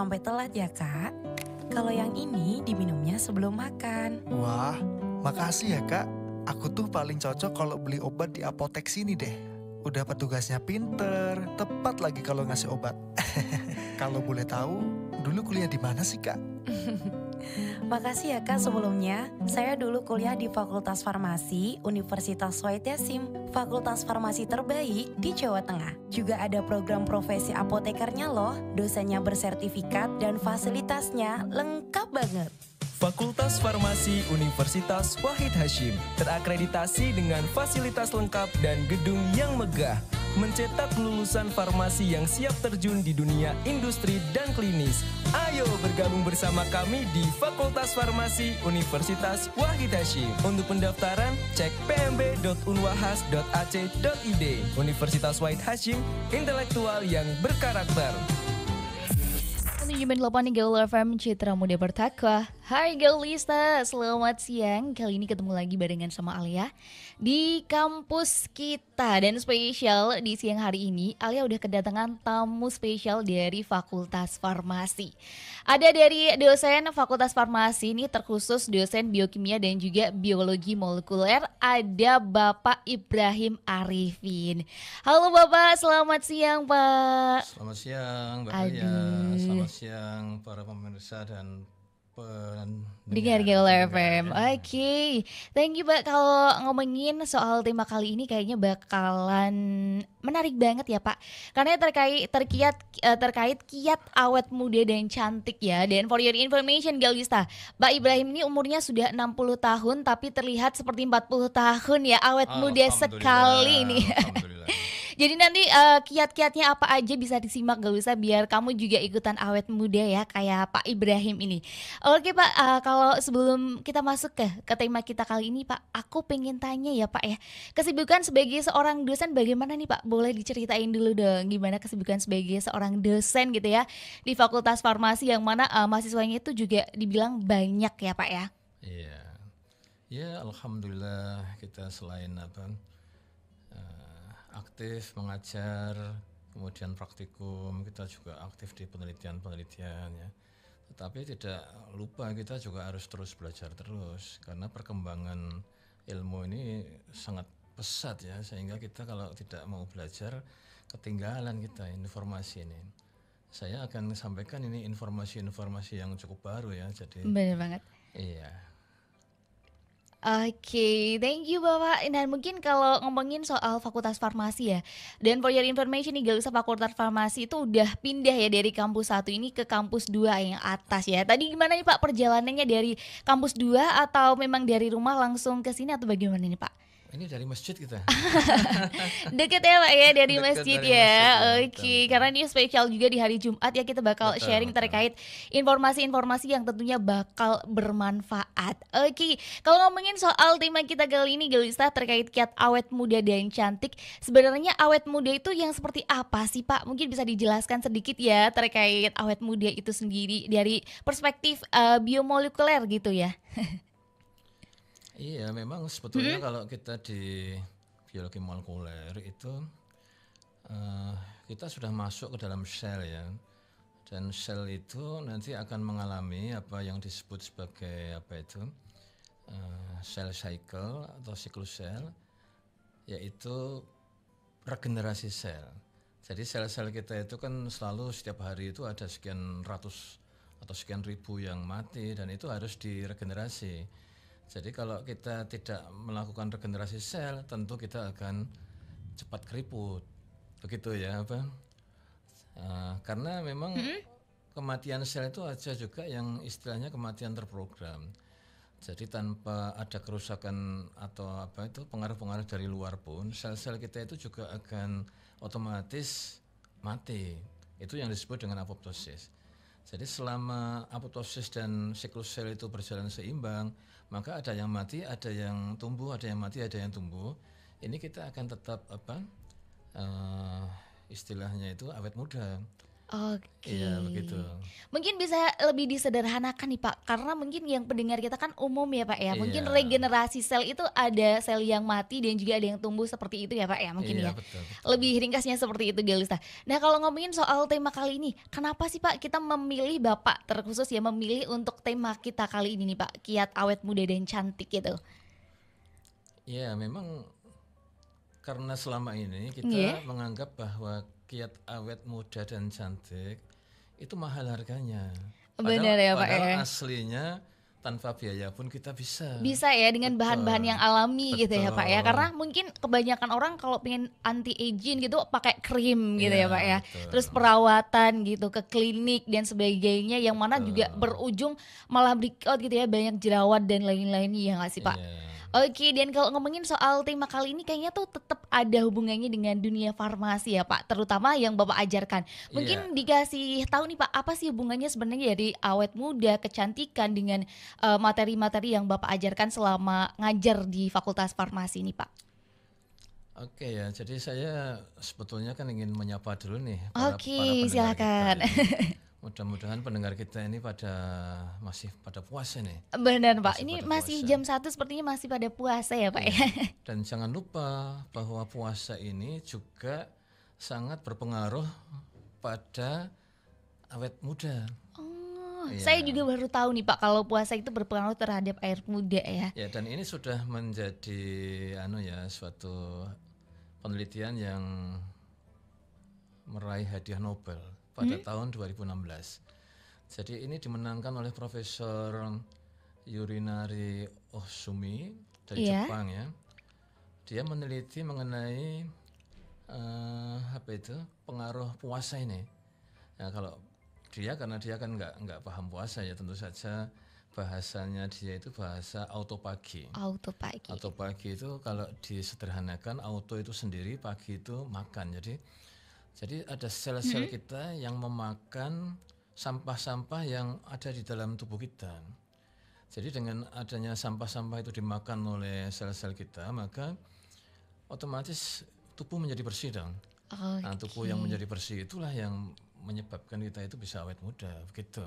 sampai telat ya kak. Kalau yang ini diminumnya sebelum makan. Wah, makasih ya kak. Aku tuh paling cocok kalau beli obat di apotek sini deh. Udah petugasnya pinter, tepat lagi kalau ngasih obat. Kalau boleh tahu, dulu kuliah di mana sih kak? Makasih ya kak sebelumnya. Saya dulu kuliah di Fakultas Farmasi Universitas Wahid Hasyim, fakultas farmasi terbaik di Jawa Tengah. Juga ada program profesi apotekernya loh. Dosennya bersertifikat dan fasilitasnya lengkap banget. Fakultas Farmasi Universitas Wahid Hasyim terakreditasi dengan fasilitas lengkap dan gedung yang megah, mencetak lulusan farmasi yang siap terjun di dunia industri dan klinis. Ayo bergabung bersama kami di Fakultas Farmasi Universitas Wahid Hasyim. Untuk pendaftaran, cek pmb.unwahas.ac.id. Universitas Wahid Hasyim, intelektual yang berkarakter. 7.8 Gaul FM Citra Muda Bertakwa. Hai Gaulista, selamat siang. Kali ini ketemu lagi barengan sama Alia di kampus kita. Dan spesial di siang hari ini, Alia udah kedatangan tamu spesial dari Fakultas Farmasi. Ada dari dosen Fakultas Farmasi, ini terkhusus dosen biokimia dan juga biologi molekuler. Ada Bapak Ibrahim Arifin. Halo Bapak, selamat siang Pak. Selamat siang Mbak Alia, selamat siang para pemirsa dan dengar Gaul FM. Oke. Thank you Mbak. Kalau ngomongin soal tema kali ini kayaknya bakalan menarik banget ya Pak. Karena terkait kiat awet muda dan cantik ya. Dan for your information Gaulista, Pak Ibrahim ini umurnya sudah 60 tahun tapi terlihat seperti 40 tahun ya, awet muda sekali nih. Jadi nanti kiat-kiatnya apa aja bisa disimak Gaulista biar kamu juga ikutan awet muda ya kayak Pak Ibrahim ini. Oke Pak, kalau sebelum kita masuk ke tema kita kali ini Pak, aku pengen tanya ya Pak ya, kesibukan sebagai seorang dosen bagaimana nih Pak? Boleh diceritain dulu dong gimana kesibukan sebagai seorang dosen gitu ya di Fakultas Farmasi yang mana mahasiswanya itu juga dibilang banyak ya Pak ya? Iya, ya alhamdulillah kita selain aktif mengajar, kemudian praktikum, kita juga aktif di penelitian ya. Tetapi tidak lupa kita juga harus terus belajar terus karena perkembangan ilmu ini sangat pesat ya, sehingga kita kalau tidak mau belajar ketinggalan kita informasi ini. Saya akan sampaikan ini informasi-informasi yang cukup baru ya, jadi benar banget. Iya. Oke, thank you Bapak. Dan mungkin kalau ngomongin soal Fakultas Farmasi ya, dan for your information nih Galusa, Fakultas Farmasi itu udah pindah ya dari kampus 1 ini ke kampus 2 yang atas ya. Tadi gimana nih Pak perjalanannya dari kampus 2 atau memang dari rumah langsung ke sini atau bagaimana nih Pak? Ini dari masjid kita. Deket ya Pak ya dari Deket masjid dari ya. masjid, Oke, karena ini spesial juga di hari Jumat ya, kita bakal sharing terkait informasi-informasi yang tentunya bakal bermanfaat. Oke, kalau ngomongin soal tema kita kali ini Gaulista terkait kiat awet muda dan cantik, sebenarnya awet muda itu yang seperti apa sih Pak? Mungkin bisa dijelaskan sedikit ya terkait awet muda itu sendiri dari perspektif biomolekuler gitu ya. Iya, memang sebetulnya kalau kita di biologi molekuler itu kita sudah masuk ke dalam sel ya, dan sel itu nanti akan mengalami apa yang disebut sebagai cell cycle atau siklus sel, yaitu regenerasi sel. Jadi sel-sel kita itu kan selalu setiap hari itu ada sekian ratus atau sekian ribu yang mati dan itu harus diregenerasi. Jadi kalau kita tidak melakukan regenerasi sel, tentu kita akan cepat keriput, begitu ya karena memang kematian sel itu ada juga yang istilahnya kematian terprogram. Jadi tanpa ada kerusakan atau pengaruh-pengaruh dari luar pun, sel-sel kita itu juga akan otomatis mati. Itu yang disebut dengan apoptosis. Jadi selama apoptosis dan siklus sel itu berjalan seimbang, maka ada yang mati, ada yang tumbuh, ada yang mati, ada yang tumbuh. Ini kita akan tetap istilahnya itu awet muda. Oke. Iya begitu. Mungkin bisa lebih disederhanakan nih Pak, karena mungkin yang pendengar kita kan umum ya Pak ya. Mungkin Iya. regenerasi sel itu ada sel yang mati dan juga ada yang tumbuh seperti itu ya Pak ya mungkin Iya ya. betul. Lebih ringkasnya seperti itu Galista. Nah kalau ngomongin soal tema kali ini, kenapa sih Pak kita memilih Bapak terkhusus ya memilih untuk tema kita kali ini nih Pak, kiat awet muda dan cantik gitu. Iya memang karena selama ini kita Iya. menganggap bahwa kiat awet muda dan cantik itu mahal harganya. Benar ya, Pak, Padahal ya. aslinya tanpa biaya pun kita bisa. Bisa ya dengan Betul. bahan-bahan yang alami gitu ya Pak ya. Betul. Karena mungkin kebanyakan orang kalau pengen anti aging gitu pakai krim gitu ya Iya, Pak ya. betul. Terus perawatan gitu ke klinik dan sebagainya yang mana juga berujung malah breakout gitu ya, banyak jerawat dan lain-lainnya ya nggak sih Pak? Iya. Oke, dan kalau ngomongin soal tema kali ini kayaknya tuh tetap ada hubungannya dengan dunia farmasi ya Pak, terutama yang Bapak ajarkan. Mungkin Iya. dikasih tahu nih Pak, apa sih hubungannya sebenarnya dari awet muda, kecantikan dengan materi-materi yang Bapak ajarkan selama ngajar di Fakultas Farmasi nih Pak? Oke ya, jadi saya sebetulnya kan ingin menyapa dulu nih Oke, pendengar silakan. kita ini. Mudah-mudahan pendengar kita ini masih pada puasa nih. Benar Pak, Masih ini pada masih puasa. jam 1 sepertinya masih pada puasa ya Pak ya. Dan jangan lupa bahwa puasa ini juga sangat berpengaruh pada awet muda. Oh, Iya. saya juga baru tahu nih Pak kalau puasa itu berpengaruh terhadap air muda ya. Ya, dan ini sudah menjadi suatu penelitian yang meraih hadiah Nobel pada tahun 2016. Jadi ini dimenangkan oleh Profesor Yurinari Ohsumi dari Iya. Jepang ya. Dia meneliti mengenai pengaruh puasa ini. Ya kalau karena dia kan nggak paham puasa ya, tentu saja bahasanya dia itu bahasa autopagi. Auto pagi. Auto pagi itu kalau disederhanakan, auto itu sendiri, pagi itu makan. Jadi ada sel-sel kita yang memakan sampah-sampah yang ada di dalam tubuh kita. Jadi dengan adanya sampah-sampah itu dimakan oleh sel-sel kita, maka otomatis tubuh menjadi bersih dong. Nah, tubuh yang menjadi bersih itulah yang menyebabkan kita itu bisa awet muda, begitu.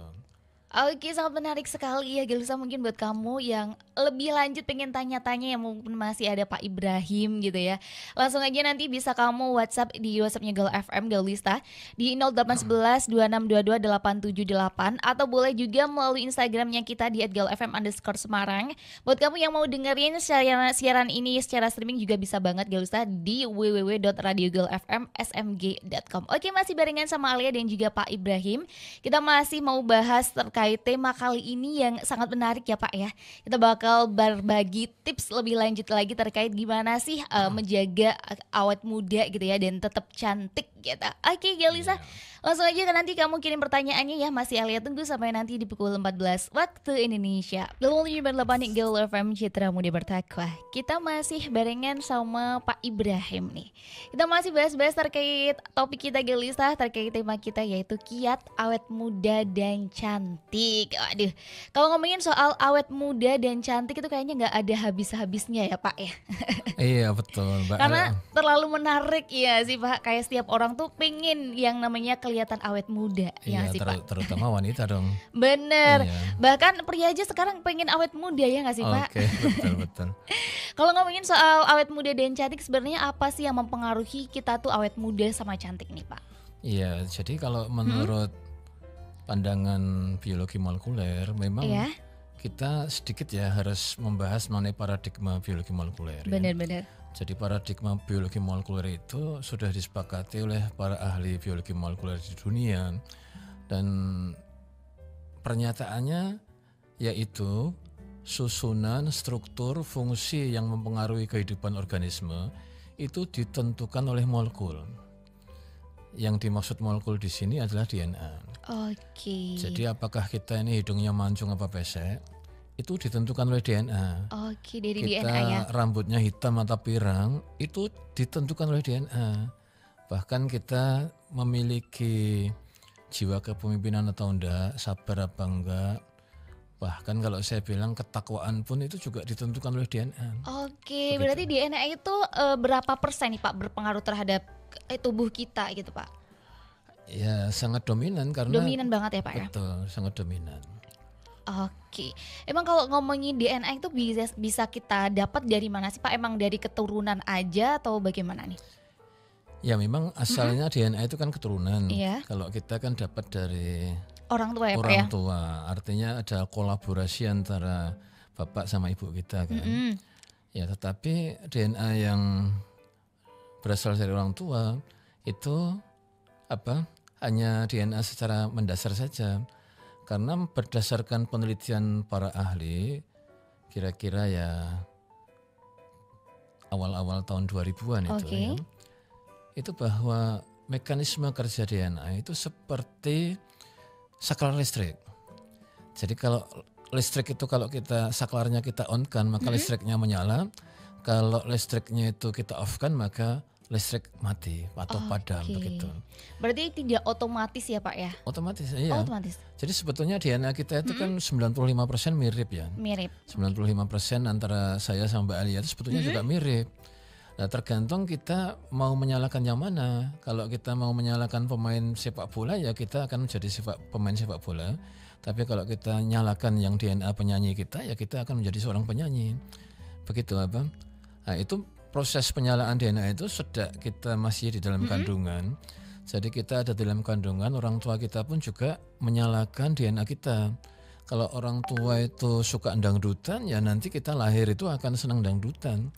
Oke, sangat menarik sekali ya Gelisa. Mungkin buat kamu yang lebih lanjut pengen tanya-tanya yang mungkin masih ada Pak Ibrahim gitu ya, langsung aja nanti bisa kamu WhatsApp di WhatsAppnya Gal FM Galista di 0811 2622 878 atau boleh juga melalui Instagramnya kita di @galfm_Semarang. Buat kamu yang mau dengerin siaran ini secara streaming juga bisa banget Galista di www.radiogalfmsmg.com. Oke, masih barengan sama Alia dan juga Pak Ibrahim. Kita masih mau bahas terkait tema kali ini yang sangat menarik ya Pak ya. Kita bakal berbagi tips lebih lanjut lagi terkait gimana sih menjaga awet muda gitu ya dan tetap cantik gitu. Oke Galisa, langsung aja kan nanti kamu kirim pertanyaannya ya. Masih Alia tunggu sampai nanti di pukul 14 waktu Indonesia. Lalu 8 nih Gal FM Citra Muda Bertakwa. Kita masih barengan sama Pak Ibrahim nih. Kita masih bahas-bahas terkait topik kita Galisa, terkait tema kita yaitu kiat awet muda dan cantik. Aduh, kalau ngomongin soal awet muda dan cantik itu kayaknya nggak ada habis-habisnya ya Pak ya. Iya betul, Mbak. Karena terlalu menarik ya sih Pak. Kayak setiap orang tuh pengen yang namanya kelihatan awet muda ya Iya, sih Pak. terutama wanita dong. Bener. Iya. Bahkan pria aja sekarang pengen awet muda ya nggak sih Pak? Oke, betul. Kalau ngomongin soal awet muda dan cantik, sebenarnya apa sih yang mempengaruhi kita tuh awet muda sama cantik nih Pak? Iya, jadi kalau menurut pandangan biologi molekuler, memang Iya. kita sedikit ya harus membahas mengenai paradigma biologi molekuler. ya. Bener-bener. Jadi paradigma biologi molekuler itu sudah disepakati oleh para ahli biologi molekuler di dunia, dan pernyataannya yaitu susunan, struktur, fungsi yang mempengaruhi kehidupan organisme itu ditentukan oleh molekul. Yang dimaksud molekul di sini adalah DNA. Oke. Jadi apakah kita ini hidungnya mancung apa pesek, itu ditentukan oleh DNA. Oke, dari Kita DNA ya. rambutnya hitam atau pirang, itu ditentukan oleh DNA. Bahkan kita memiliki jiwa kepemimpinan atau enggak, sabar apa enggak, bahkan kalau saya bilang ketakwaan pun itu juga ditentukan oleh DNA. Oke, Begitu. berarti DNA itu berapa persen nih Pak berpengaruh terhadap tubuh kita gitu Pak? Ya sangat dominan karena Dominan banget ya Pak ya? betul, sangat dominan. Oke, emang kalau ngomongin DNA itu bisa kita dapat dari mana sih Pak? Emang dari keturunan aja atau bagaimana nih? Ya memang asalnya DNA itu kan keturunan. Iya. Kalau kita kan dapat dari Orang tua ya Pak ya? orang tua, artinya ada kolaborasi antara bapak sama ibu kita kan. Ya tetapi DNA yang berasal dari orang tua itu hanya DNA secara mendasar saja. Karena berdasarkan penelitian para ahli, kira-kira ya awal-awal tahun 2000-an itu ya, itu bahwa mekanisme kerja DNA itu seperti saklar listrik. Jadi kalau listrik itu kalau kita saklarnya kita on-kan maka listriknya menyala. Kalau listriknya itu kita off-kan maka listrik mati atau padam begitu. Berarti tidak otomatis ya Pak ya? Otomatis, iya. Otomatis. Jadi sebetulnya DNA kita itu kan 95% mirip ya. Mirip. 95% antara saya sama Mbak Alia itu sebetulnya juga mirip. Nah tergantung kita mau menyalakan yang mana. Kalau kita mau menyalakan pemain sepak bola ya kita akan menjadi pemain sepak bola. Tapi kalau kita nyalakan yang DNA penyanyi kita ya kita akan menjadi seorang penyanyi. Begitu apa? Nah itu proses penyalaan DNA itu sejak kita masih di dalam kandungan. Jadi kita ada di dalam kandungan, orang tua kita pun juga menyalakan DNA kita. Kalau orang tua itu suka dangdutan ya nanti kita lahir itu akan senang dangdutan.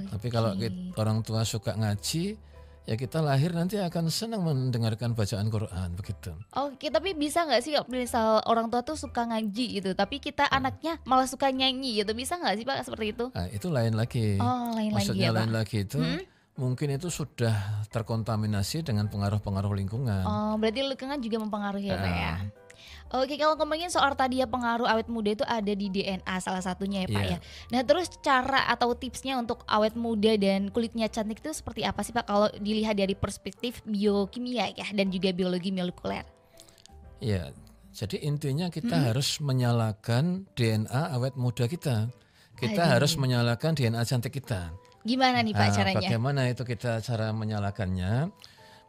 Tapi kalau orang tua suka ngaji, ya kita lahir nanti akan senang mendengarkan bacaan Quran begitu. Oke, tapi bisa nggak sih misal orang tua tuh suka ngaji gitu, tapi kita anaknya malah suka nyanyi gitu, bisa nggak sih Pak seperti itu? Nah, itu lain lagi. Lain Maksudnya lagi ya lain Pak? lagi itu mungkin itu sudah terkontaminasi dengan pengaruh-pengaruh lingkungan. Berarti lingkungan juga mempengaruhi ya Pak ya? Oke, kalau ngomongin soal tadi ya pengaruh awet muda itu ada di DNA salah satunya ya Pak ya. Nah terus cara atau tipsnya untuk awet muda dan kulitnya cantik itu seperti apa sih Pak kalau dilihat dari perspektif biokimia ya dan juga biologi molekuler? Ya, jadi intinya kita harus menyalakan DNA awet muda kita. Kita harus menyalakan DNA cantik kita. Gimana nih Pak caranya? Bagaimana itu kita cara menyalakannya?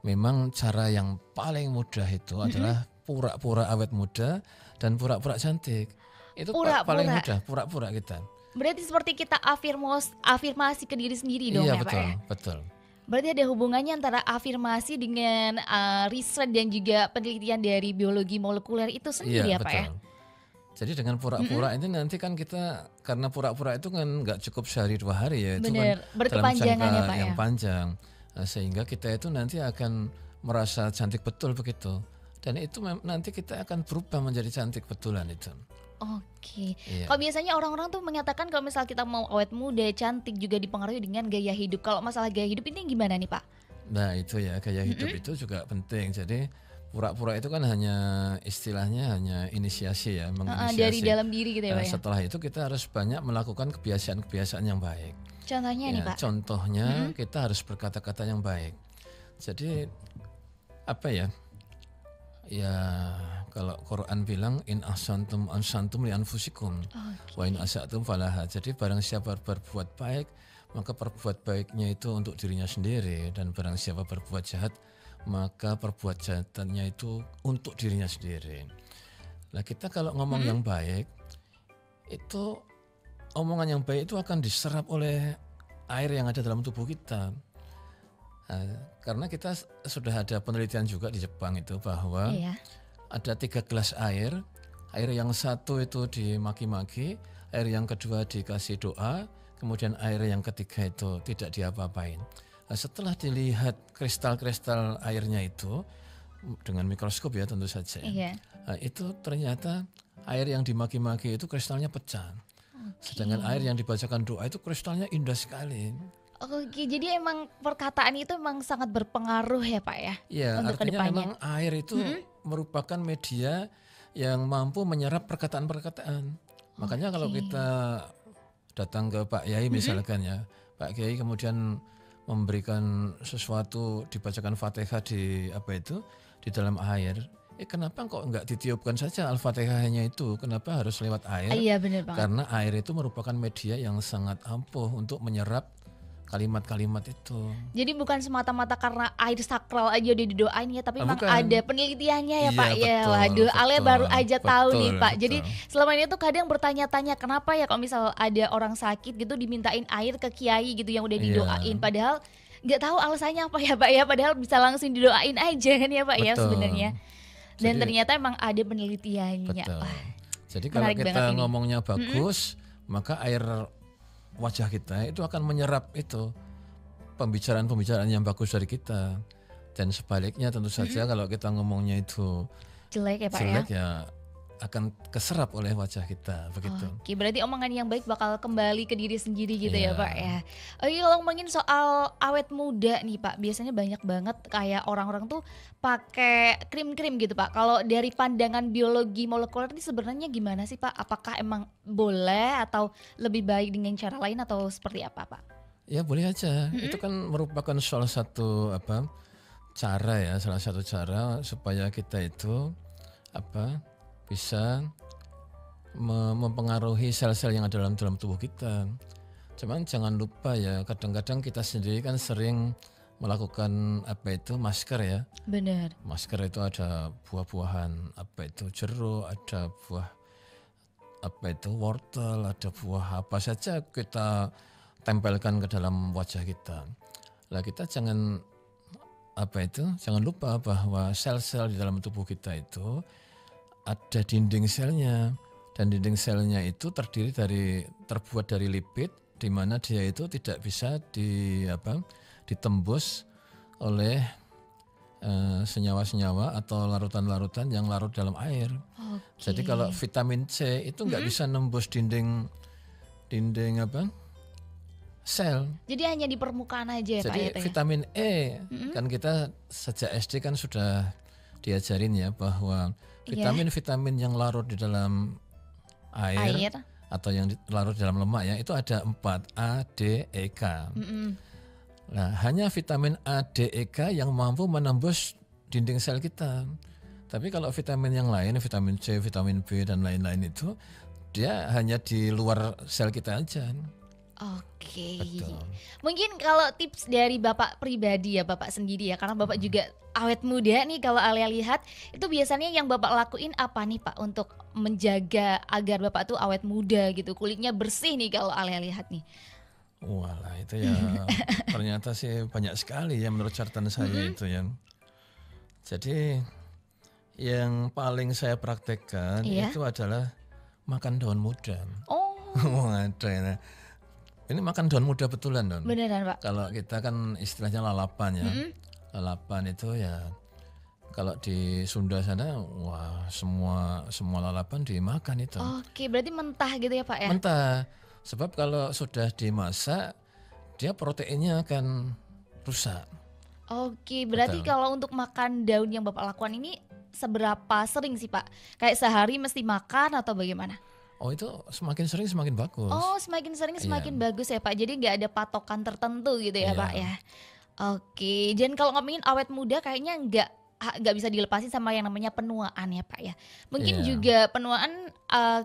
Memang cara yang paling mudah itu adalah pura-pura awet muda dan pura-pura cantik. Itu paling mudah, pura-pura kita. Berarti seperti kita afirmasi ke diri sendiri dong ya Pak ya? Betul. Berarti ada hubungannya antara afirmasi dengan riset dan juga penelitian dari biologi molekuler itu sendiri ya Pak ya? Jadi dengan pura-pura ini nanti kan kita, karena pura-pura itu kan nggak cukup sehari 2 hari ya. Itu kan berkepanjangan ya Pak yang ya? panjang. Nah, sehingga kita itu nanti akan merasa cantik betul begitu. Dan itu nanti kita akan berubah menjadi cantik betulan itu. Oke. Kalau biasanya orang-orang tuh mengatakan kalau misal kita mau awet muda, cantik juga dipengaruhi dengan gaya hidup. Kalau masalah gaya hidup ini gimana nih Pak? Nah itu ya, gaya hidup itu juga penting. Jadi pura-pura itu kan hanya istilahnya hanya inisiasi ya, menginisiasi. Dari dalam diri gitu ya Pak ya? Setelah itu kita harus banyak melakukan kebiasaan-kebiasaan yang baik. Contohnya nih Pak? Contohnya kita harus berkata-kata yang baik. Jadi apa ya? Ya kalau Quran bilang in ahsantum li anfusikum wa in asatum falaha. Jadi barang siapa berbuat baik maka perbuat baiknya itu untuk dirinya sendiri, dan barang siapa berbuat jahat maka perbuat jahatannya itu untuk dirinya sendiri. Nah kita kalau ngomong yang baik itu, omongan yang baik itu akan diserap oleh air yang ada dalam tubuh kita. Nah, karena kita sudah ada penelitian juga di Jepang itu bahwa ada 3 gelas air yang satu itu dimaki-maki, air yang kedua dikasih doa, kemudian air yang ketiga itu tidak diapa-apain. Nah, setelah dilihat kristal-kristal airnya itu dengan mikroskop ya tentu saja, nah, itu ternyata air yang dimaki-maki itu kristalnya pecah. Sedangkan air yang dibacakan doa itu kristalnya indah sekali. Oke, jadi emang perkataan itu emang sangat berpengaruh ya Pak ya? Iya, artinya memang air itu merupakan media yang mampu menyerap perkataan-perkataan. Makanya kalau kita datang ke Pak Yai misalkan ya, Pak Kiai kemudian memberikan sesuatu, dibacakan Fatihah di dalam air. Kenapa kok enggak ditiupkan saja Al-Fatihahnya itu? Kenapa harus lewat air? Iya benar banget. Karena air itu merupakan media yang sangat ampuh untuk menyerap kalimat-kalimat itu. Jadi bukan semata-mata karena air sakral aja udah didoain ya, tapi memang Bukan. ada penelitiannya ya Iya, Pak ya. betul, Waduh, Ale betul, baru aja tahu nih betul, Pak. Jadi betul. selama ini tuh kadang bertanya-tanya kenapa ya kalau misal ada orang sakit gitu dimintain air ke kiai gitu yang udah Iya. didoain, padahal nggak tahu alasannya apa ya Pak ya. Padahal bisa langsung didoain aja kan ya Pak ya Betul. sebenarnya. Dan Jadi- ternyata emang ada penelitiannya. Betul. Wah, Jadi kalau menarik banget kita ini. ngomongnya bagus, maka air wajah kita itu akan menyerap itu pembicaraan-pembicaraan yang bagus dari kita. Dan sebaliknya tentu saja kalau kita ngomongnya itu jelek ya Pak ya. jelek ya akan keserap oleh wajah kita begitu. Oke, berarti omongan yang baik bakal kembali ke diri sendiri gitu ya Iya. Pak ya. Oke, kalau ngomongin soal awet muda nih Pak, biasanya banyak banget kayak orang-orang tuh pakai krim-krim gitu Pak. Kalau dari pandangan biologi molekuler ini sebenarnya gimana sih Pak? Apakah emang boleh atau lebih baik dengan cara lain atau seperti apa Pak? Ya boleh aja. Itu kan merupakan salah satu salah satu cara supaya kita itu bisa mempengaruhi sel-sel yang ada dalam tubuh kita. Cuman jangan lupa ya, kadang-kadang kita sendiri kan sering melakukan masker ya. Bener. Masker itu ada buah-buahan, jeruk, ada buah wortel, ada buah apa saja kita tempelkan ke dalam wajah kita. Lah kita jangan lupa bahwa sel-sel di dalam tubuh kita itu ada dinding selnya, dan dinding selnya itu terbuat dari lipid, di mana dia itu tidak bisa ditembus oleh senyawa-senyawa atau larutan-larutan yang larut dalam air. Oke. Jadi kalau vitamin C itu nggak bisa nembus dinding sel. Jadi hanya di permukaan aja ya Pak Jadi ya, Teh? vitamin E kan kita sejak SD kan sudah diajarin ya bahwa Iya. vitamin-vitamin yang larut di dalam air, Air. atau yang larut di dalam lemak ya itu ada 4 A, D, E, K. Nah hanya vitamin A, D, E, K yang mampu menembus dinding sel kita. Tapi kalau vitamin yang lain, vitamin C, vitamin B dan lain-lain itu dia hanya di luar sel kita aja. Oke. Betul. Mungkin kalau tips dari Bapak pribadi ya, Bapak sendiri ya, karena Bapak juga awet muda nih kalau Alia lihat, itu biasanya yang Bapak lakuin apa nih Pak untuk menjaga agar Bapak tuh awet muda gitu, kulitnya bersih nih kalau Alia lihat nih. Walah itu ya ternyata sih banyak sekali ya menurut catatan saya itu ya. Jadi yang paling saya praktekkan Iya. itu adalah makan daun muda. Oh, Wah ada ya. Ini makan daun muda betulan Don. beneran Pak. Kalau kita kan istilahnya lalapan ya. Lalapan itu ya kalau di Sunda sana wah semua lalapan dimakan itu. Oke, berarti mentah gitu ya Pak ya? Mentah. Sebab kalau sudah dimasak dia proteinnya akan rusak. Oke, berarti Betul. kalau untuk makan daun yang Bapak lakukan ini seberapa sering sih Pak? Kayak sehari mesti makan atau bagaimana? Oh itu semakin sering semakin bagus. Oh, semakin sering semakin bagus ya Pak. Jadi nggak ada patokan tertentu gitu ya Iya. Pak ya. Oke, dan kalau ngomongin awet muda kayaknya nggak bisa dilepasin sama yang namanya penuaan ya Pak ya. Mungkin Iya. juga penuaan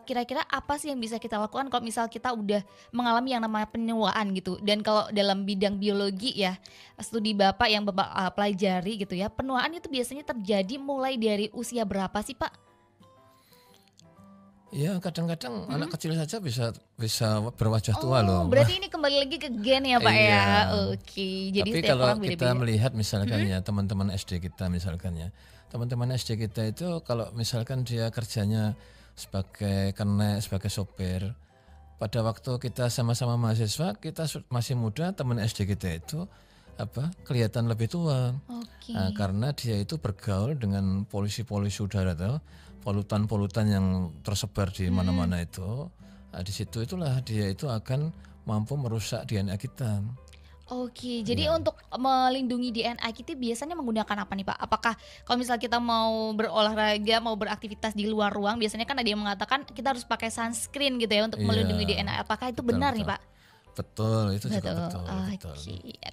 kira-kira apa sih yang bisa kita lakukan kalau misal kita udah mengalami yang namanya penuaan gitu. Dan kalau dalam bidang biologi ya, studi Bapak yang Bapak pelajari gitu ya, penuaan itu biasanya terjadi mulai dari usia berapa sih Pak? Ya kadang-kadang anak kecil saja bisa berwajah tua loh. Berarti ini kembali lagi ke gen ya Pak ya. Iya. Oke, jadi Tapi setiap kalau orang kita beda-beda. melihat misalkan ya teman-teman SD kita misalkan ya. Teman-teman SD kita itu kalau misalkan dia kerjanya sebagai kenek, sebagai sopir. Pada waktu kita sama-sama mahasiswa, kita masih muda, teman SD kita itu kelihatan lebih tua. Oke. Nah, karena dia itu bergaul dengan polusi-polusi udara tuh, polutan-polutan yang tersebar di mana-mana itu. Nah, di situ itulah dia itu akan mampu merusak DNA kita. Oke, jadi Iya. untuk melindungi DNA kita biasanya menggunakan apa nih Pak? Apakah kalau misal kita mau berolahraga, mau beraktivitas di luar ruang, biasanya kan ada yang mengatakan kita harus pakai sunscreen gitu ya untuk Iya. melindungi DNA. Apakah itu Betul, benar nih betul. Pak? Betul, itu juga betul. Oke. Betul.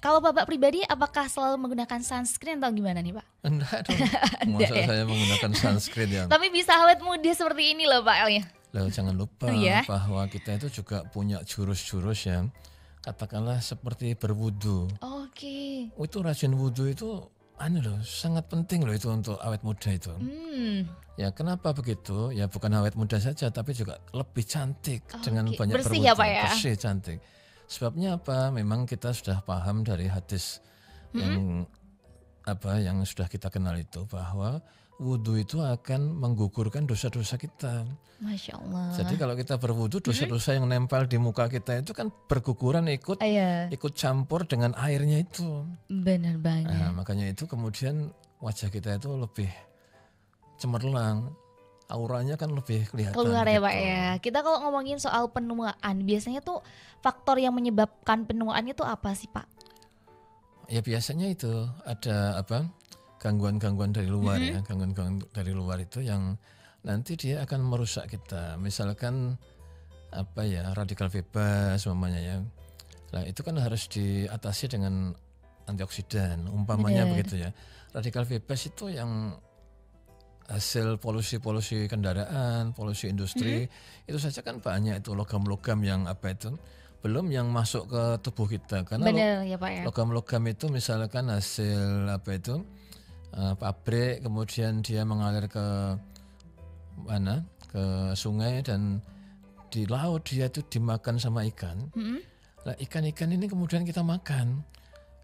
Kalau Bapak pribadi apakah selalu menggunakan sunscreen atau gimana nih Pak? Enggak dong. Masa ya? saya menggunakan sunscreen yang Tapi bisa awet muda seperti ini loh Pak Elia. Loh, jangan lupa Oh, iya? bahwa kita itu juga punya jurus-jurus ya. katakanlah seperti berwudu. Oke. Itu rajin wudu itu sangat penting loh itu untuk awet muda itu. Ya kenapa begitu? Ya bukan awet muda saja tapi juga lebih cantik dengan banyak bersih berwudu. ya Pak ya? Bersih, cantik. Sebabnya apa? Memang kita sudah paham dari hadis yang sudah kita kenal itu bahwa wudu itu akan menggugurkan dosa-dosa kita. Masya Allah. Jadi kalau kita berwudu, dosa-dosa yang nempel di muka kita itu kan berguguran ikut campur dengan airnya itu. Benar banget. Nah, makanya itu kemudian wajah kita itu lebih cemerlang, auranya kan lebih kelihatan. Keluar ya gitu. Pak ya. Kita kalau ngomongin soal penuaan, biasanya tuh faktor yang menyebabkan penuaan itu apa sih Pak? Ya biasanya itu ada gangguan-gangguan dari luar ya, gangguan-gangguan dari luar itu yang nanti dia akan merusak kita. Misalkan radikal bebas umpamanya ya. Nah, itu kan harus diatasi dengan antioksidan umpamanya begitu ya. Radikal bebas itu yang hasil polusi kendaraan, polusi industri, itu saja kan banyak itu logam-logam yang belum yang masuk ke tubuh kita. Karena benar ya Pak ya. Logam-logam itu misalkan hasil pabrik, kemudian dia mengalir ke sungai dan di laut dia itu dimakan sama ikan. Nah ikan-ikan ini kemudian kita makan.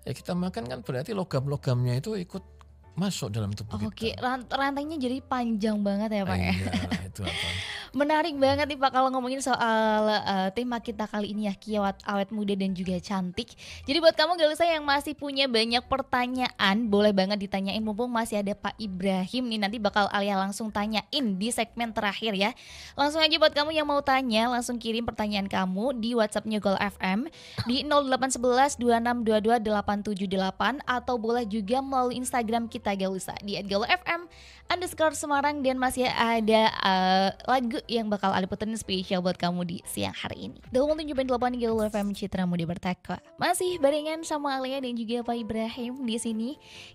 Ya kita makan kan berarti logam-logamnya itu ikut masuk dalam tubuh kita. Oke, rantainya jadi panjang banget ya Pak ya. Iya, itu apa? Menarik banget nih Pak kalau ngomongin soal tema kita kali ini ya, kiat awet muda dan juga cantik. Jadi buat kamu Galusa yang masih punya banyak pertanyaan, boleh banget ditanyain mumpung masih ada Pak Ibrahim nih, nanti bakal Alia langsung tanyain di segmen terakhir ya. Langsung aja buat kamu yang mau tanya, langsung kirim pertanyaan kamu di WhatsApp-nya Gol FM di 0811 2622 878 atau boleh juga melalui Instagram kita Galusa di @galofm_Semarang dan masih ada lagu yang bakal ada puterin spesial buat kamu di siang hari ini. 27.8 Gaul FM Citra Muda Bertakwa. Masih barengan sama Alia dan juga Pak Ibrahim di sini.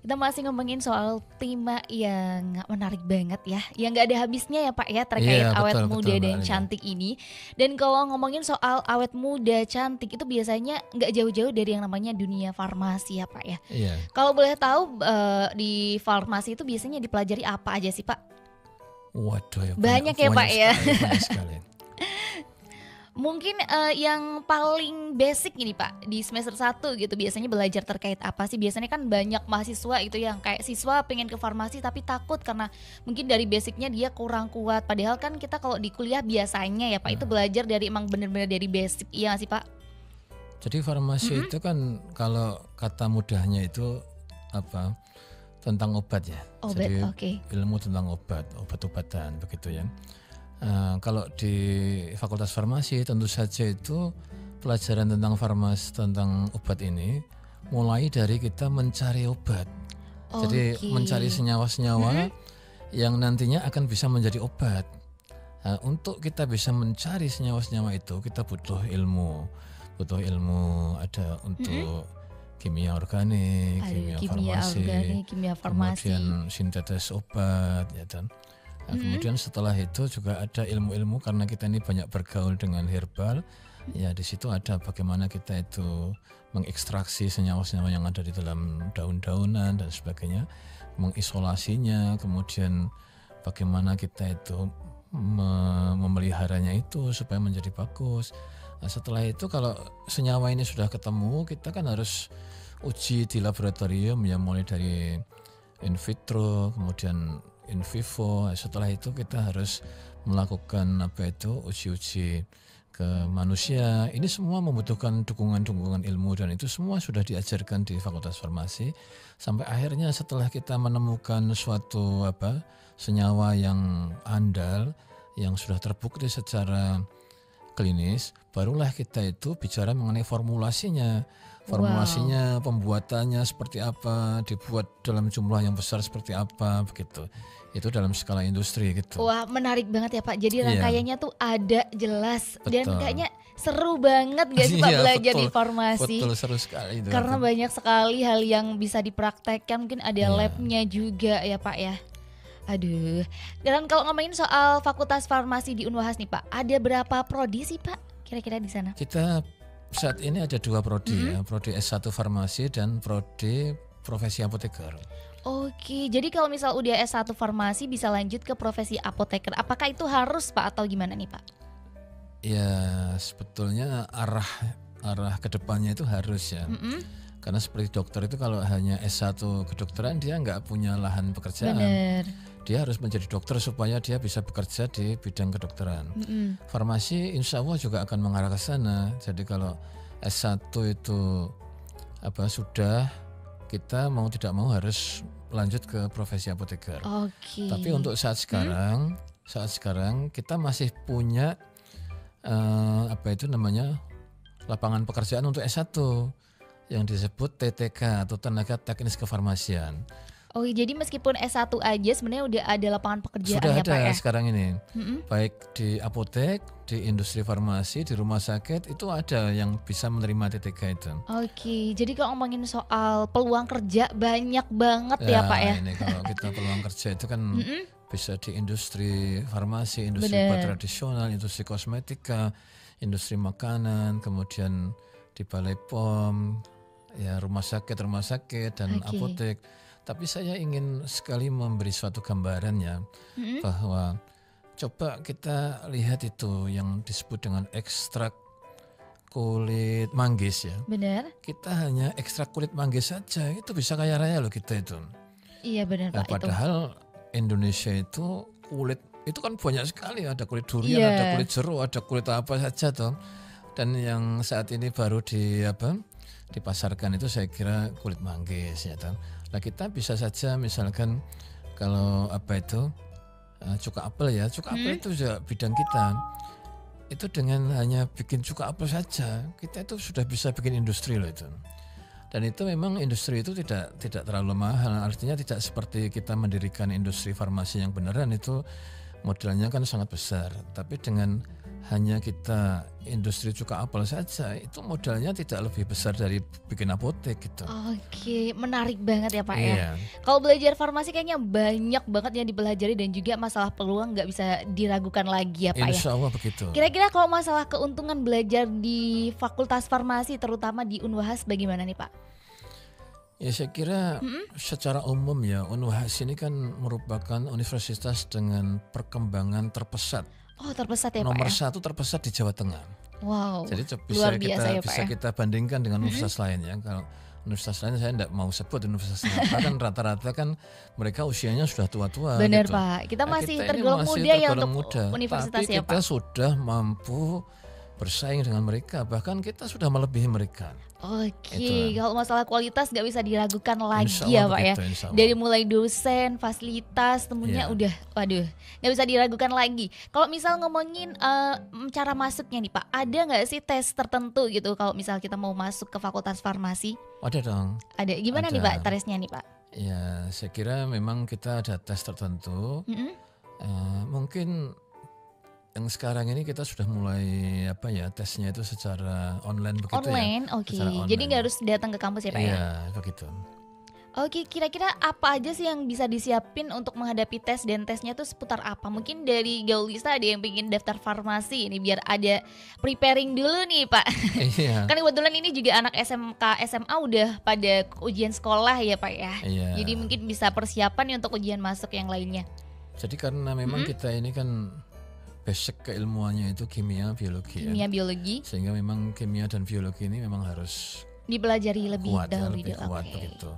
Kita masih ngomongin soal tema yang menarik banget ya, yang nggak ada habisnya ya Pak ya terkait awet muda dan cantik ini. Dan kalau ngomongin soal awet muda cantik itu biasanya nggak jauh-jauh dari yang namanya dunia farmasi ya Pak ya. Iya. Kalau boleh tahu di farmasi itu biasanya dipelajari apa aja sih Pak? Waduh ya banyak ya Pak ya. Sekali. Mungkin yang paling basic ini Pak di semester 1 gitu biasanya belajar terkait apa sih? Biasanya kan banyak mahasiswa itu yang kayak siswa pengen ke farmasi tapi takut karena mungkin dari basicnya dia kurang kuat. Padahal kan kita kalau di kuliah biasanya ya Pak itu belajar dari emang bener-bener dari basic. Iya gak sih Pak? Jadi farmasi itu kan kalau kata mudahnya itu tentang obat ya. Jadi ilmu tentang obat-obatan begitu ya. Kalau di Fakultas Farmasi tentu saja itu pelajaran tentang tentang obat ini mulai dari kita mencari obat. Jadi mencari senyawa-senyawa yang nantinya akan bisa menjadi obat. Untuk kita bisa mencari senyawa-senyawa itu kita butuh ilmu ada untuk kimia organik, kimia farmasi, kemudian sintetis obat ya dan kemudian setelah itu juga ada ilmu-ilmu karena kita ini banyak bergaul dengan herbal ya di situ ada bagaimana kita itu mengekstraksi senyawa-senyawa yang ada di dalam daun-daunan dan sebagainya, mengisolasinya, kemudian bagaimana kita itu memeliharanya itu supaya menjadi bagus. Nah, setelah itu kalau senyawa ini sudah ketemu kita kan harus uji di laboratorium ya mulai dari in vitro kemudian in vivo. Setelah itu kita harus melakukan uji-uji ke manusia. Ini semua membutuhkan dukungan ilmu dan itu semua sudah diajarkan di Fakultas Farmasi sampai akhirnya setelah kita menemukan suatu senyawa yang andal yang sudah terbukti secara klinis, barulah kita itu bicara mengenai formulasinya, pembuatannya seperti apa, dibuat dalam jumlah yang besar seperti apa, begitu. Itu dalam skala industri gitu. Wah, menarik banget ya Pak. Jadi rangkaiannya tuh ada jelas. Betul. Dan kayaknya seru banget gak sih Pak belajar di farmasi? Betul, seru sekali itu. Karena banyak sekali hal yang bisa dipraktekkan, mungkin ada labnya juga ya Pak ya. Aduh, dan kalau ngomongin soal Fakultas Farmasi di Unwahas nih Pak, ada berapa prodi sih Pak kira-kira di sana? Kita saat ini ada 2 prodi ya, prodi S1 farmasi dan prodi profesi apoteker. Oke, jadi kalau misal udah S1 farmasi bisa lanjut ke profesi apoteker. Apakah itu harus Pak atau gimana nih Pak? Ya sebetulnya arah kedepannya itu harus ya. Karena seperti dokter itu kalau hanya S1 kedokteran dia nggak punya lahan pekerjaan. Bener. Dia harus menjadi dokter supaya dia bisa bekerja di bidang kedokteran. Farmasi insya Allah juga akan mengarah ke sana. Jadi kalau S1 itu sudah, kita mau tidak mau harus lanjut ke profesi apoteker. Oke. Tapi untuk saat sekarang kita masih punya lapangan pekerjaan untuk S1 yang disebut TTK atau tenaga teknis kefarmasian. Oh, jadi meskipun S1 aja sebenarnya udah ada lapangan pekerjaan Sudah ya ada Pak ya? sekarang ini. Baik di apotek, di industri farmasi, di rumah sakit itu ada yang bisa menerima TTK itu. Oke, jadi kalau ngomongin soal peluang kerja banyak banget ya Pak ya? Ini kalau kita peluang kerja itu kan bisa di industri farmasi, industri Bener. obat tradisional, industri kosmetika, industri makanan, kemudian di balai POM, ya rumah sakit dan Oke. apotek. Tapi saya ingin sekali memberi suatu gambaran ya, bahwa coba kita lihat itu yang disebut dengan ekstrak kulit manggis ya. Bener? Kita hanya ekstrak kulit manggis saja itu bisa kaya raya loh kita itu. Iya bener Nah, Pak itu. padahal Indonesia itu kulit itu kan banyak sekali, ada kulit durian, Iya. ada kulit jeruk, ada kulit apa saja toh. Dan yang saat ini baru dipasarkan itu saya kira kulit manggis ya toh. Nah, kita bisa saja misalkan kalau cuka apel ya, cuka apel itu juga bidang kita. Itu dengan hanya bikin cuka apel saja, kita itu sudah bisa bikin industri loh itu. Dan itu memang industri itu tidak terlalu mahal, artinya tidak seperti kita mendirikan industri farmasi yang beneran itu modalnya kan sangat besar. Tapi dengan hanya kita industri cuka apel saja itu modalnya tidak lebih besar dari bikin apotek gitu. Oke, menarik banget ya Pak ya. Iya. Kalau belajar farmasi kayaknya banyak banget yang dipelajari dan juga masalah peluang nggak bisa diragukan lagi ya Pak ya. Insya Allah begitu. Kira-kira kalau masalah keuntungan belajar di Fakultas Farmasi terutama di Unwahas bagaimana nih Pak? Ya saya kira secara umum ya Unwahas ini kan merupakan universitas dengan perkembangan terpesat. Oh terpesat ya Nomor Pak ya? 1 terpesat di Jawa Tengah. Wow, Jadi luar biasa ya Pak bisa ya? kita bandingkan dengan universitas lain ya. Kalau universitas lain saya tidak mau sebut universitas lain. Kan rata-rata kan mereka usianya sudah tua-tua. Benar gitu. Pak, kita Nah, masih kita ini tergolong masih muda ya tergolong untuk muda. universitas Tapi ya kita Pak? sudah mampu bersaing dengan mereka. Bahkan kita sudah melebihi mereka. Oke, Itulah. kalau masalah kualitas nggak bisa diragukan lagi Insya ya Allah Pak ya. begitu, insya Allah. Dari mulai dosen, fasilitas, temunya Iya. udah, waduh, nggak bisa diragukan lagi. Kalau misal ngomongin cara masuknya nih Pak, ada nggak sih tes tertentu gitu kalau misal kita mau masuk ke Fakultas Farmasi? Ada dong. Ada, gimana nih Ada. Pak tesnya nih Pak? Ya saya kira memang kita ada tes tertentu. Mungkin yang sekarang ini kita sudah mulai tesnya itu secara online begitu Online, ya. oke. Secara Jadi online. nggak harus datang ke kampus ya Pak ya? Iya begitu. Oke, kira-kira apa aja sih yang bisa disiapin untuk menghadapi tes dan tesnya tuh seputar apa? Mungkin dari Gaulista ada yang pengen daftar farmasi ini biar ada preparing dulu nih Pak. Iya. Kan kebetulan ini juga anak SMK, SMA udah pada ujian sekolah ya Pak ya. Iya. Jadi mungkin bisa persiapan nih untuk ujian masuk yang lainnya. Jadi karena memang kita ini kan basic keilmuannya itu kimia, biologi ya. Kimia, biologi Sehingga memang kimia dan biologi ini memang harus dipelajari lebih kuat ya, dahulu lebih dulu. kuat Oke. begitu.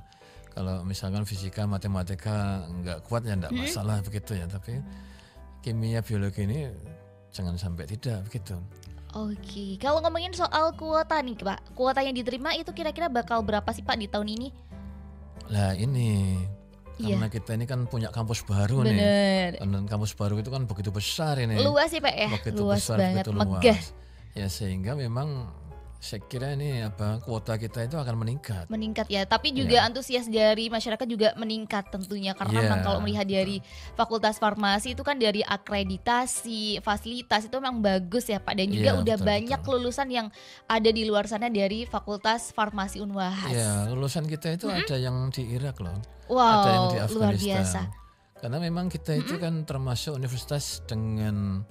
Kalau misalkan fisika, matematika nggak kuat ya nggak masalah begitu ya. Tapi kimia, biologi ini jangan sampai tidak begitu. Oke, kalau ngomongin soal kuota nih Pak, kuota yang diterima itu kira-kira bakal berapa sih Pak di tahun ini? Lah ini Iya. karena kita ini kan punya kampus baru nih. Bener. Dan kampus baru itu kan begitu besar ini. Luas sih Pak ya, Begitu luas besar, banget, begitu megah. luas. Ya sehingga memang saya kira ini kuota kita itu akan meningkat. Meningkat ya, tapi juga Iya. antusias dari masyarakat juga meningkat tentunya karena Iya, memang kalau melihat dari Fakultas Farmasi itu kan dari akreditasi, fasilitas itu memang bagus ya Pak dan juga Iya, udah betul, banyak betul. lulusan yang ada di luar sana dari Fakultas Farmasi Unwahas. Ya, lulusan kita itu ada yang di Irak loh. Wow, ada yang di luar Afghanistan. biasa. Karena memang kita itu kan termasuk universitas dengan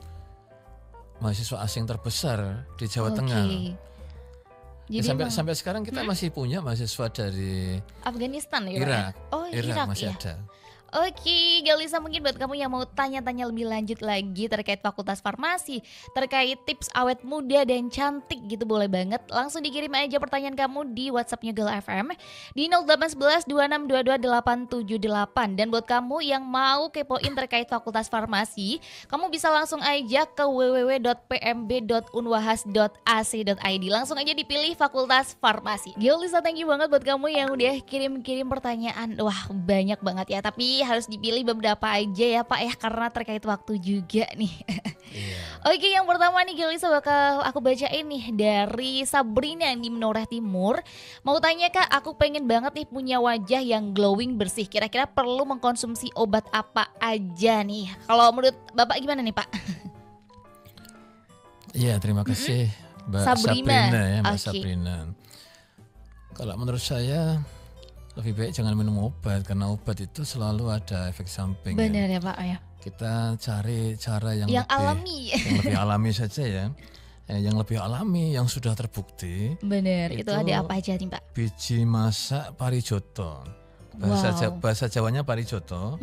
mahasiswa asing terbesar di Jawa Oke. Tengah. Jadi sampai emang sampai sekarang kita masih punya mahasiswa dari Afghanistan ya Pak ya? Irak. Oh Irak masih ya. ada. Oke, Galisa, mungkin buat kamu yang mau tanya-tanya lebih lanjut lagi terkait Fakultas Farmasi, terkait tips awet muda dan cantik gitu, boleh banget langsung dikirim aja pertanyaan kamu di WhatsAppnya Gal FM di 0811 2622 878. Dan buat kamu yang mau kepoin terkait Fakultas Farmasi, kamu bisa langsung aja ke www.pmb.unwahas.ac.id. Langsung aja dipilih Fakultas Farmasi. Galisa, thank you banget buat kamu yang udah kirim-kirim pertanyaan. Wah, banyak banget ya, tapi harus dipilih beberapa aja ya Pak ya, karena terkait waktu juga nih. Oke, yang pertama nih Galisa bakal aku bacain nih dari Sabrina yang di Menoreh Timur. Mau tanya Kak, aku pengen banget nih punya wajah yang glowing bersih. Kira-kira perlu mengkonsumsi obat apa aja nih? Kalau menurut Bapak gimana nih Pak? Iya, terima kasih Mbak Sabrina. ya, Mbak Oke. Sabrina. Kalau menurut saya lebih baik jangan minum obat, karena obat itu selalu ada efek samping. Benar Ya. ya Pak ya. Kita cari cara yang lebih Alami. yang lebih alami saja ya. Yang lebih alami, yang sudah terbukti. Benar, itu Itu ada apa aja nih Pak? Biji masak parijoto. Bahasa Jawanya parijoto,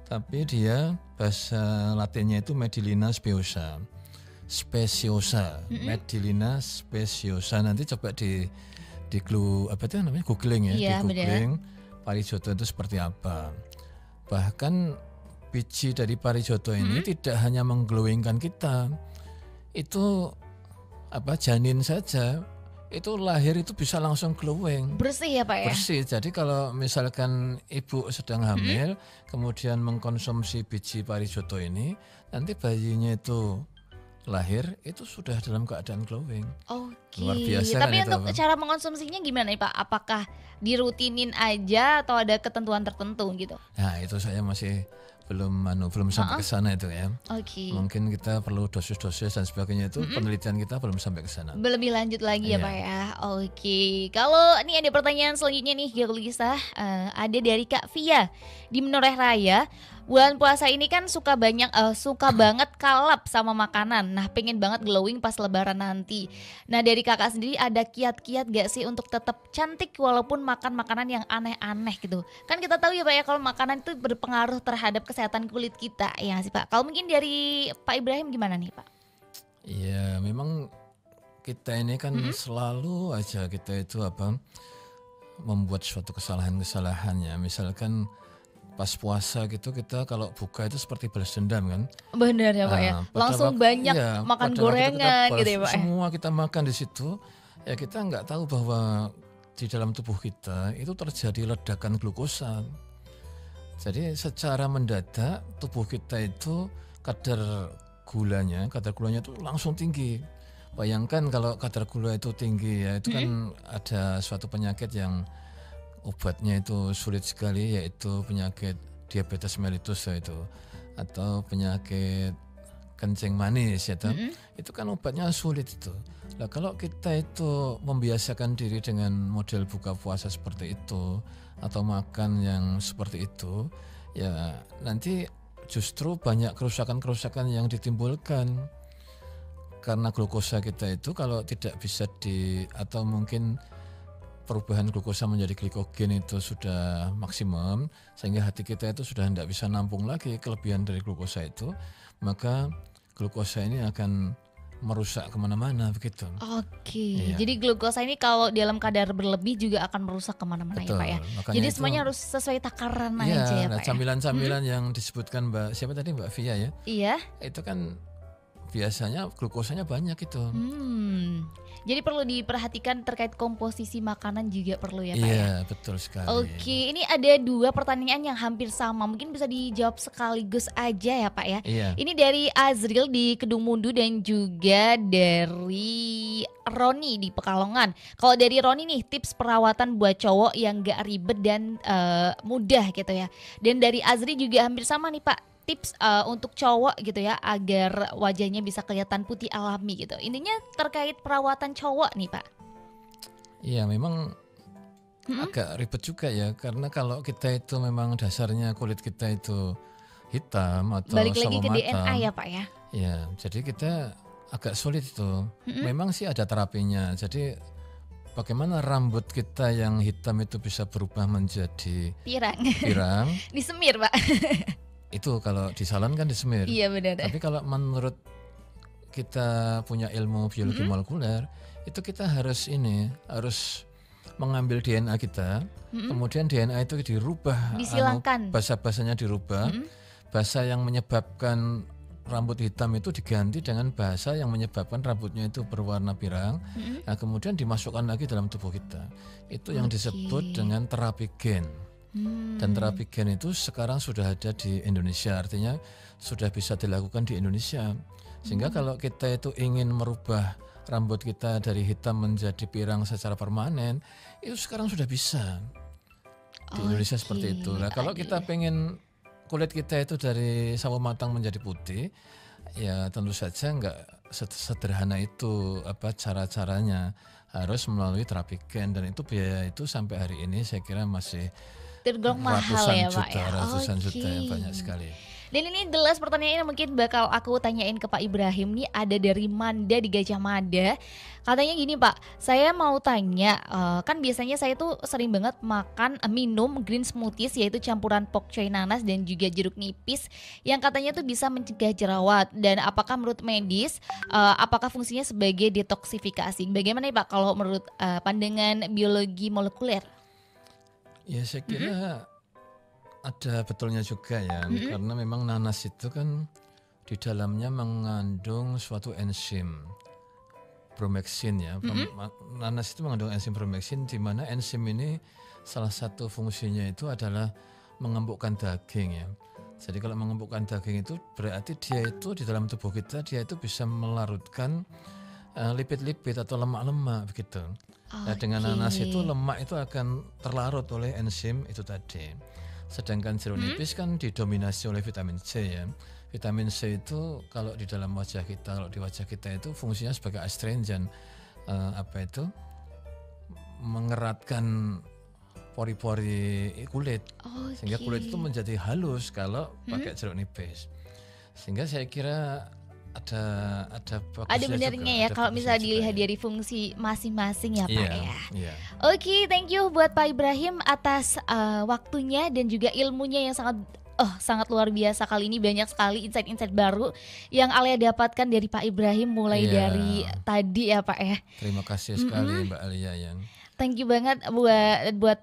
tapi dia bahasa Latinnya itu Medilina speciosa. Medilina speciosa. Nanti coba di apa itu namanya, googling ya, Iya, di googling parijoto itu seperti apa. Bahkan biji dari parijoto ini tidak hanya mengglowingkan kita, itu janin saja itu lahir itu bisa langsung glowing. Bersih ya Pak ya? Bersih. Jadi kalau misalkan ibu sedang hamil, kemudian mengkonsumsi biji parijoto ini, nanti bayinya itu lahir itu sudah dalam keadaan glowing. Oke. Luar biasa Tapi kan itu, untuk Bang? cara mengonsumsinya gimana nih Pak? Apakah dirutinin aja atau ada ketentuan tertentu gitu? Nah, itu saya masih belum sampai ke sana itu ya. Oke. Mungkin kita perlu dosis-dosis dan sebagainya, itu penelitian kita belum sampai ke sana. Lebih lanjut lagi ya Iya. Pak ya. Oke. Kalau ini ada pertanyaan selanjutnya nih Galisa, ada dari Kak Via di Menoreh Raya. Bulan puasa ini kan suka banget kalap sama makanan. Nah, pengen banget glowing pas lebaran nanti. Nah, dari Kakak sendiri ada kiat-kiat gak sih untuk tetap cantik walaupun makan makanan yang aneh-aneh gitu? Kan kita tahu ya Pak ya, kalau makanan itu berpengaruh terhadap kesehatan kulit kita, ya nggak sih Pak? Kalau mungkin dari Pak Ibrahim gimana nih Pak? Iya, memang kita ini kan selalu aja kita itu membuat suatu kesalahan-kesalahan ya. Misalkan pas puasa gitu, kita kalau buka itu seperti balas dendam kan. Benar ya Pak ya. Nah, pada Langsung waktu- banyak iya, makan pada waktu itu gorengan kita gitu ya Pak ya. semua kita makan di situ, ya kita nggak tahu bahwa di dalam tubuh kita itu terjadi ledakan glukosa. Jadi secara mendadak tubuh kita itu kadar gulanya itu langsung tinggi. Bayangkan kalau kadar gula itu tinggi ya, itu kan ada suatu penyakit yang obatnya itu sulit sekali, yaitu penyakit diabetes mellitus itu, atau penyakit kencing manis ya toh. Itu kan obatnya sulit itu. Nah, kalau kita itu membiasakan diri dengan model buka puasa seperti itu atau makan yang seperti itu, ya nanti justru banyak kerusakan-kerusakan yang ditimbulkan karena glukosa kita itu kalau tidak bisa atau mungkin perubahan glukosa menjadi glikogen itu sudah maksimum, sehingga hati kita itu sudah tidak bisa nampung lagi kelebihan dari glukosa itu, maka glukosa ini akan merusak kemana-mana begitu. Oke, Iya. jadi glukosa ini kalau dalam kadar berlebih juga akan merusak kemana-mana ya Betul, Pak ya. makanya Jadi itu- semuanya harus sesuai takaran Iya, aja ya nah, Pak ya. camilan-camilan yang disebutkan siapa tadi, Mbak Via ya, Iya. itu kan biasanya glukosanya banyak itu. Jadi perlu diperhatikan terkait komposisi makanan juga perlu ya Pak ya. Iya, betul sekali. Oke, ini ada 2 pertanyaan yang hampir sama. Mungkin bisa dijawab sekaligus aja ya Pak ya. Iya. Ini dari Azril di Kedung Mundu dan juga dari Roni di Pekalongan. Kalau dari Roni nih, tips perawatan buat cowok yang gak ribet dan mudah gitu ya. Dan dari Azri juga hampir sama nih Pak, tips untuk cowok gitu ya agar wajahnya bisa kelihatan putih alami gitu. Intinya terkait perawatan cowok nih Pak. Iya, memang agak ribet juga ya, karena kalau kita itu memang dasarnya kulit kita itu hitam atau Balik lagi sawo ke DNA matang. ya Pak ya. Ya, jadi kita agak sulit itu. Memang sih ada terapinya. Jadi bagaimana rambut kita yang hitam itu bisa berubah menjadi pirang. Disemir, Pak. Itu kalau di salon kan disemir. Iya benar. Tapi kalau menurut kita punya ilmu biologi molekuler, itu kita harus mengambil DNA kita, kemudian DNA itu dirubah, disilangkan, basa-basanya dirubah, basa yang menyebabkan rambut hitam itu diganti dengan bahasa yang menyebabkan rambutnya itu berwarna pirang. Nah, kemudian dimasukkan lagi dalam tubuh kita. Itu yang disebut dengan terapi gen. Dan terapi gen itu sekarang sudah ada di Indonesia, artinya sudah bisa dilakukan di Indonesia. Sehingga kalau kita itu ingin merubah rambut kita dari hitam menjadi pirang secara permanen, itu sekarang sudah bisa di Indonesia seperti itu. Nah, kalau kita pengen kulit kita itu dari sawo matang menjadi putih, ya tentu saja nggak sederhana itu cara-caranya, harus melalui terapi gen, dan itu biaya itu sampai hari ini saya kira masih tergolong mahal ya Pak ya. Ratusan juta yang banyak sekali. Dan ini jelas pertanyaan yang mungkin bakal aku tanyain ke Pak Ibrahim nih, ada dari Manda di Gajah Mada. Katanya gini Pak, saya mau tanya, kan biasanya saya tuh sering banget minum green smoothies, yaitu campuran pok choy nanas dan juga jeruk nipis yang katanya tuh bisa mencegah jerawat. Dan apakah menurut medis, apakah fungsinya sebagai detoksifikasi? Bagaimana ya Pak kalau menurut pandangan biologi molekuler? Ya saya kira ada betulnya juga ya, karena memang nanas itu kan di dalamnya mengandung suatu enzim bromeksin ya. Nanas itu mengandung enzim bromeksin, di mana enzim ini salah satu fungsinya itu adalah mengempukkan daging ya. Jadi kalau mengempukkan daging itu berarti dia itu di dalam tubuh kita, dia itu bisa melarutkan lipid-lipid atau lemak-lemak begitu. Nah, dengan nanas itu lemak itu akan terlarut oleh enzim itu tadi. Sedangkan jeruk nipis kan didominasi oleh vitamin C ya. Vitamin C itu kalau di dalam wajah kita, kalau di wajah kita itu fungsinya sebagai astringent, mengeratkan pori-pori kulit, sehingga kulit itu menjadi halus kalau pakai jeruk nipis. Sehingga saya kira ada benarnya ya kalau misalnya dilihat dari fungsi masing-masing ya Pak ya. Oke, thank you buat Pak Ibrahim atas waktunya dan juga ilmunya yang sangat luar biasa. Kali ini banyak sekali insight-insight baru yang Alia dapatkan dari Pak Ibrahim mulai dari tadi ya Pak ya. Terima kasih sekali Mbak Alia ya. Thank you banget buat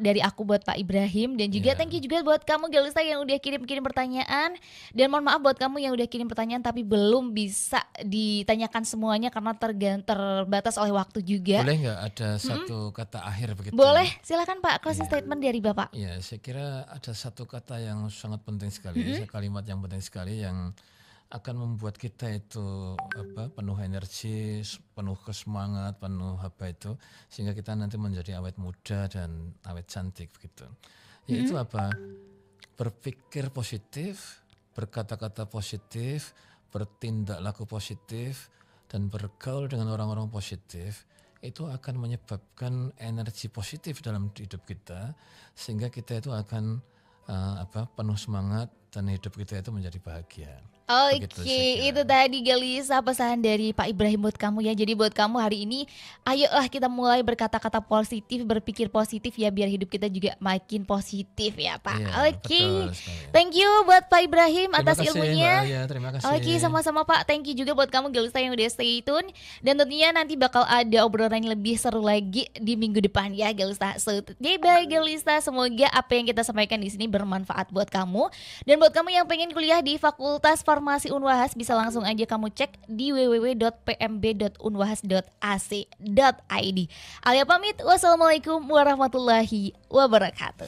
dari aku buat Pak Ibrahim, dan juga thank you juga buat kamu Galista yang udah kirim pertanyaan, dan mohon maaf buat kamu yang udah kirim pertanyaan tapi belum bisa ditanyakan semuanya karena terbatas oleh waktu juga. Boleh nggak ada satu kata akhir begitu? Boleh, silakan Pak, closing statement dari Bapak. Ya, saya kira ada satu kata yang sangat penting sekali, kalimat yang penting sekali yang akan membuat kita itu penuh energi, penuh kesemangat, penuh sehingga kita nanti menjadi awet muda dan awet cantik begitu. Yaitu berpikir positif, berkata-kata positif, bertindak laku positif, dan bergaul dengan orang-orang positif. Itu akan menyebabkan energi positif dalam hidup kita, sehingga kita itu akan penuh semangat dan hidup kita itu menjadi bahagia. Oke, itu tadi Galisa pesan dari Pak Ibrahim buat kamu ya. Jadi buat kamu hari ini, ayolah kita mulai berkata-kata positif, berpikir positif ya, biar hidup kita juga makin positif ya Pak. Oke, thank you buat Pak Ibrahim atas ilmunya. Terima kasih. Oke, sama-sama Pak. Thank you juga buat kamu Galisa yang udah stay tune. Dan tentunya nanti bakal ada obrolan yang lebih seru lagi di minggu depan ya Galisa. So, bye Galisa. Semoga apa yang kita sampaikan di sini bermanfaat buat kamu. Dan buat kamu yang pengen kuliah di Fakultas Farmasi Unwahas, bisa langsung aja kamu cek di www.pmb.unwahas.ac.id. Alia pamit, wassalamualaikum warahmatullahi wabarakatuh.